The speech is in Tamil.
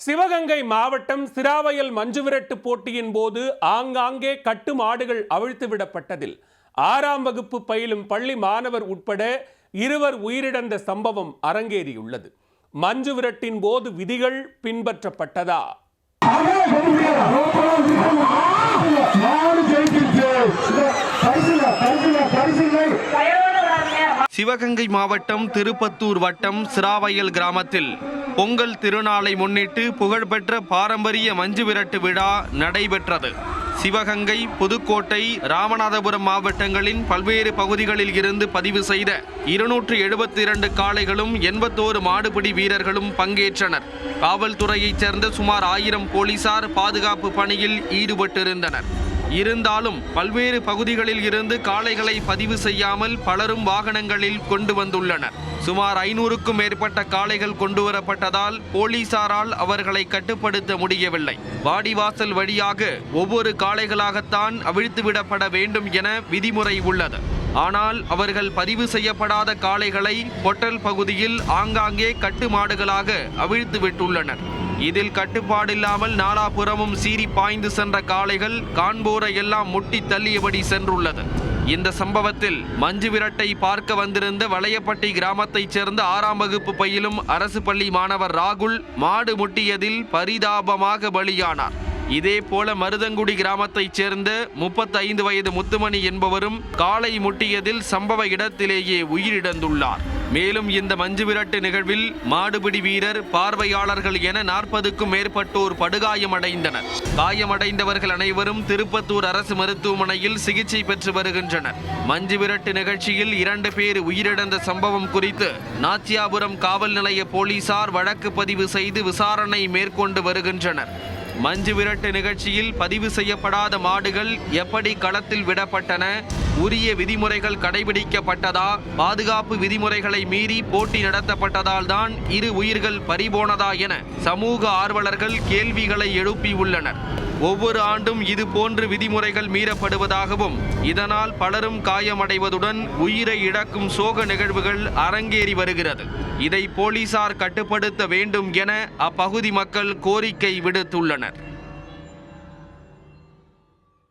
சிவகங்கை மாவட்டம் சிராவயல் மஞ்சுவிரட்டு போட்டியின் போது ஆங்காங்கே கட்டு மாடுகள் அவிழ்த்து விடப்பட்டதில் 6ஆம் வகுப்பு பயிலும் பள்ளி மாணவர் உட்பட 2 உயிரிழந்த சம்பவம் அரங்கேறியுள்ளது. மஞ்சுவிரட்டின் போது விதிகள் பின்பற்றப்பட்டதா? சிவகங்கை மாவட்டம் திருப்பத்தூர் வட்டம் சிராவயல் கிராமத்தில் பொங்கல் திருநாளை முன்னிட்டு புகழ்பெற்ற பாரம்பரிய மஞ்சுவிரட்டு விழா நடைபெற்றது. சிவகங்கை, புதுக்கோட்டை, ராமநாதபுரம் மாவட்டங்களின் பல்வேறு பகுதிகளில் இருந்து பதிவு செய்த 272 காளைகளும் 81 மாடுபிடி வீரர்களும் பங்கேற்றனர். காவல்துறையைச் சேர்ந்த சுமார் 1000 போலீசார் பாதுகாப்பு பணியில் ஈடுபட்டிருந்தனர். இருந்தாலும் பல்வேறு பகுதிகளில் இருந்து காளைகளை பதிவு செய்யாமல் பலரும் வாகனங்களில் கொண்டு வந்துள்ளனர். சுமார் 500க்கும் மேற்பட்ட காளைகள் கொண்டுவரப்பட்டதால் போலீசாரால் அவர்களை கட்டுப்படுத்த முடியவில்லை. வாடிவாசல் வழியாக ஒவ்வொரு காளைகளாகத்தான் அவிழ்த்துவிடப்பட வேண்டும் என விதிமுறை உள்ளது. ஆனால் அவர்கள் பதிவு செய்யப்படாத காளைகளை பொட்டல் பகுதியில் ஆங்காங்கே கட்டு மாடுகளாக அவிழ்த்துவிட்டுள்ளனர். இதில் கட்டுப்பாடில்லாமல் நாலாபுறமும் சீறி பாய்ந்து சென்ற காளைகள் காண்போரை எல்லாம் முட்டி தள்ளியபடி சென்றுள்ளது. இந்த சம்பவத்தில் மஞ்சுவிரட்டை பார்க்க வந்திருந்த வளையப்பட்டி கிராமத்தைச் சேர்ந்த 6ஆம் வகுப்பு பயிலும் அரசு பள்ளி மாணவர் ராகுல் மாடு முட்டியதில் பரிதாபமாக பலியானார். இதேபோல மருதங்குடி கிராமத்தைச் சேர்ந்த 35 வயது முத்துமணி என்பவரும் காளை முட்டியதில் சம்பவ இடத்திலேயே உயிரிழந்துள்ளார். மேலும் இந்த மஞ்சுவிரட்டு நிகழ்வில் மாடுபிடி வீரர், பார்வையாளர்கள் என 40க்கும் மேற்பட்டோர் படுகாயமடைந்தனர். காயமடைந்தவர்கள் அனைவரும் திருப்பத்தூர் அரசு மருத்துவமனையில் சிகிச்சை பெற்று வருகின்றனர். மஞ்சுவிரட்டு நிகழ்ச்சியில் 2 பேர் உயிரிழந்த சம்பவம் குறித்து நாச்சியாபுரம் காவல் நிலைய போலீசார் வழக்கு பதிவு செய்து விசாரணை மேற்கொண்டு வருகின்றனர். மஞ்சுவிரட்டு நிகழ்ச்சியில் பதிவு செய்யப்படாத மாடுகள் எப்படி களத்தில் விடப்பட்டன, உரிய விதிமுறைகள் கடைபிடிக்கப்பட்டதா, பாதுகாப்பு விதிமுறைகளை மீறி போட்டி நடத்தப்பட்டதால் தான் 2 உயிர்கள் பறிபோனதா என சமூக ஆர்வலர்கள் கேள்விகளை எழுப்பியுள்ளனர். ஒவ்வொரு ஆண்டும் இது போன்று விதிமுறைகள் மீறப்படுவதாகவும் இதனால் பலரும் காயமடைவதுடன் உயிரை இழக்கும் சோக நிகழ்வுகள் அரங்கேறி வருகிறது. இதை போலீசார் கட்டுப்படுத்த வேண்டும் என அப்பகுதி மக்கள் கோரிக்கை விடுத்துள்ளனர்.